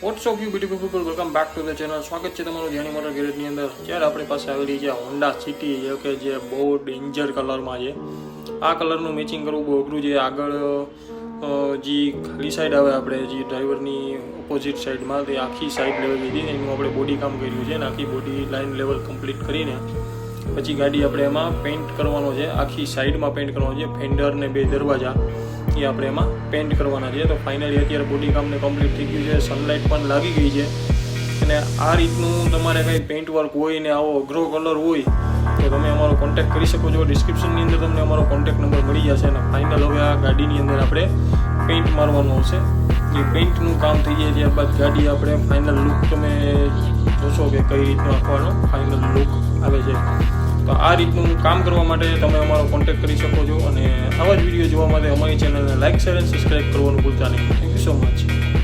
Watts up you beautiful people, welcome back to the channel. સ્વાગત છે તમારું ધ્યાની motor ગેરેજની અંદર. જ્યારે આપણી પાસે આવેલી છે હોન્ડા સિટી, કે જે બહુ ડેન્જર કલરમાં છે. આ કલરનું મેચિંગ કરવું બહુ અઘરું છે. આગળ જે ખાલી સાઈડ આવે આપણે જે ડ્રાઈવરની ઓપોઝિટ સાઈડમાં, તે આખી સાઈડ લેવલ હતી એનું આપણે બોડી કામ કર્યું છે ને આખી બોડી લાઈન લેવલ કમ્પ્લીટ કરીને પછી ગાડી આપણે એમાં પેઇન્ટ કરવાનો છે. આખી સાઈડમાં પેઇન્ટ કરવાનો છે. ફેન્ડર ને 2 દરવાજા એ આપણે એમાં પેઇન્ટ કરવાના છે. તો ફાઇનલી અત્યારે બોડી કામને કમ્પ્લીટ થઈ ગયું છે. સનલાઇટ પણ લાગી ગઈ છે. અને આ રીતનું તમારે કંઈ પેઇન્ટ વર્ક હોય ને આવો અઘરો કલર હોય તો તમે અમારો કોન્ટેક્ટ કરી શકો છો. ડિસ્ક્રિપ્શનની અંદર તમને અમારો કોન્ટેક્ટ નંબર મળી જશે. અને ફાઇનલ હવે આ ગાડીની અંદર આપણે પેઇન્ટ મારવાનું આવશે. એ પેઇન્ટનું કામ થઈ જાય ત્યારબાદ ગાડી આપણે ફાઇનલ લુક તમે જોશો કે કઈ રીતનો આખવાનો ફાઇનલ લુક આવે છે. તો આ રીતનું કામ કરવા માટે તમે અમારો કોન્ટેક્ટ કરી શકો છો. અને આવા જ વિડીયો જોવા માટે અમારી ચેનલને લાઇક, શેર અને સબસ્ક્રાઈબ કરવાનું ભૂલતા નહીં. Thank you so much.